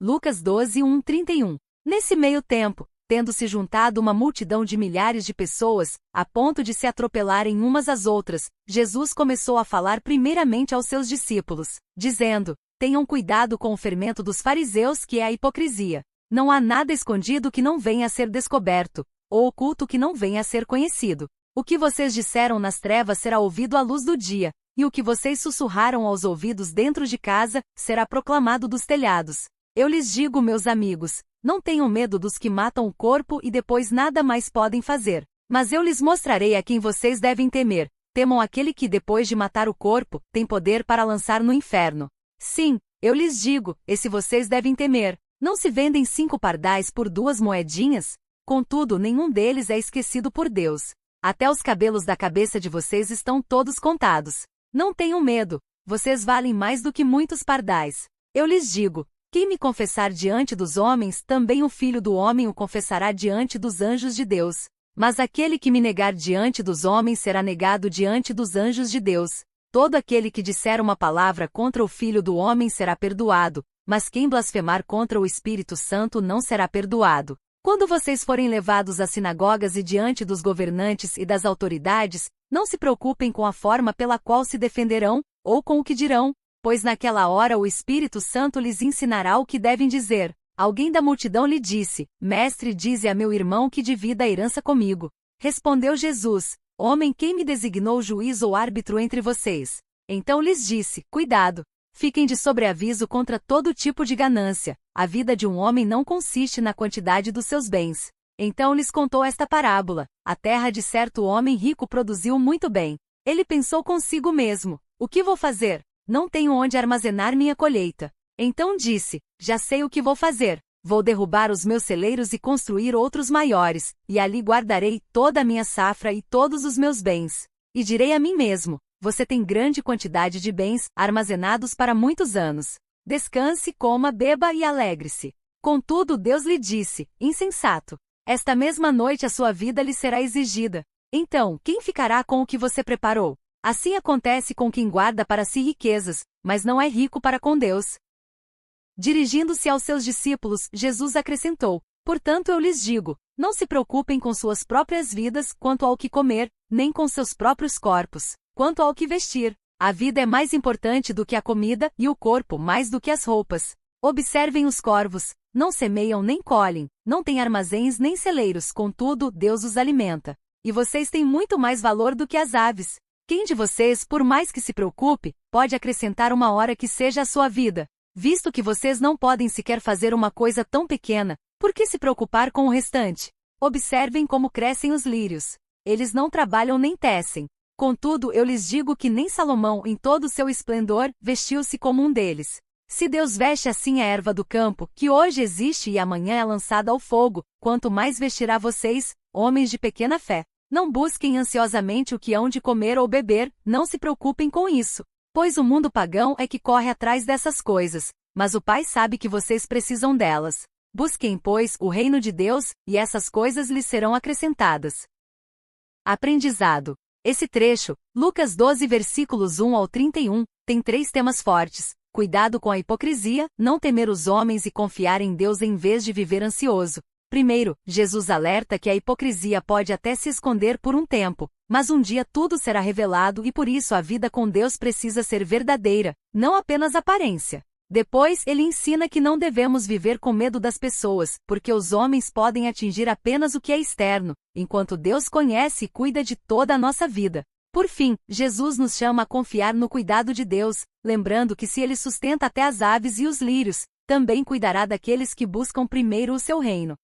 Lucas 12, 1-31. Nesse meio tempo, tendo se juntado uma multidão de milhares de pessoas, a ponto de se atropelarem umas às outras, Jesus começou a falar primeiramente aos seus discípulos, dizendo: tenham cuidado com o fermento dos fariseus, que é a hipocrisia. Não há nada escondido que não venha a ser descoberto, ou oculto que não venha a ser conhecido. O que vocês disseram nas trevas será ouvido à luz do dia, e o que vocês sussurraram aos ouvidos dentro de casa, será proclamado dos telhados. Eu lhes digo, meus amigos, não tenham medo dos que matam o corpo e depois nada mais podem fazer. Mas eu lhes mostrarei a quem vocês devem temer. Temam aquele que, depois de matar o corpo, tem poder para lançar no inferno. Sim, eu lhes digo, esse vocês devem temer. Não se vendem 5 pardais por 2 moedinhas? Contudo, nenhum deles é esquecido por Deus. Até os cabelos da cabeça de vocês estão todos contados. Não tenham medo, vocês valem mais do que muitos pardais. Eu lhes digo, quem me confessar diante dos homens, também o Filho do Homem o confessará diante dos anjos de Deus. Mas aquele que me negar diante dos homens será negado diante dos anjos de Deus. Todo aquele que disser uma palavra contra o Filho do Homem será perdoado, mas quem blasfemar contra o Espírito Santo não será perdoado. Quando vocês forem levados às sinagogas e diante dos governantes e das autoridades, não se preocupem com a forma pela qual se defenderão, ou com o que dirão, pois naquela hora o Espírito Santo lhes ensinará o que devem dizer. Alguém da multidão lhe disse: Mestre, dize a meu irmão que divida a herança comigo. Respondeu Jesus: Homem, quem me designou juiz ou árbitro entre vocês? Então lhes disse: Cuidado! Fiquem de sobreaviso contra todo tipo de ganância. A vida de um homem não consiste na quantidade dos seus bens. Então lhes contou esta parábola: a terra de certo homem rico produziu muito bem. Ele pensou consigo mesmo: o que vou fazer? Não tenho onde armazenar minha colheita. Então disse: já sei o que vou fazer. Vou derrubar os meus celeiros e construir outros maiores, e ali guardarei toda a minha safra e todos os meus bens. E direi a mim mesmo: você tem grande quantidade de bens, armazenados para muitos anos. Descanse, coma, beba e alegre-se. Contudo, Deus lhe disse: insensato. Esta mesma noite a sua vida lhe será exigida. Então, quem ficará com o que você preparou? Assim acontece com quem guarda para si riquezas, mas não é rico para com Deus. Dirigindo-se aos seus discípulos, Jesus acrescentou: portanto eu lhes digo, não se preocupem com suas próprias vidas quanto ao que comer, nem com seus próprios corpos quanto ao que vestir. A vida é mais importante do que a comida, e o corpo mais do que as roupas. Observem os corvos, não semeiam nem colhem, não têm armazéns nem celeiros, contudo, Deus os alimenta. E vocês têm muito mais valor do que as aves. Quem de vocês, por mais que se preocupe, pode acrescentar uma hora que seja a sua vida? Visto que vocês não podem sequer fazer uma coisa tão pequena, por que se preocupar com o restante? Observem como crescem os lírios. Eles não trabalham nem tecem. Contudo, eu lhes digo que nem Salomão, em todo o seu esplendor, vestiu-se como um deles. Se Deus veste assim a erva do campo, que hoje existe e amanhã é lançada ao fogo, quanto mais vestirá vocês, homens de pequena fé. Não busquem ansiosamente o que hão de comer ou beber, não se preocupem com isso. Pois o mundo pagão é que corre atrás dessas coisas, mas o Pai sabe que vocês precisam delas. Busquem, pois, o reino de Deus, e essas coisas lhes serão acrescentadas. Aprendizado. Esse trecho, Lucas 12 versículos 1-31, tem 3 temas fortes: cuidado com a hipocrisia, não temer os homens e confiar em Deus em vez de viver ansioso. Primeiro, Jesus alerta que a hipocrisia pode até se esconder por um tempo, mas um dia tudo será revelado e por isso a vida com Deus precisa ser verdadeira, não apenas aparência. Depois, ele ensina que não devemos viver com medo das pessoas, porque os homens podem atingir apenas o que é externo, enquanto Deus conhece e cuida de toda a nossa vida. Por fim, Jesus nos chama a confiar no cuidado de Deus, lembrando que se ele sustenta até as aves e os lírios, também cuidará daqueles que buscam primeiro o seu reino.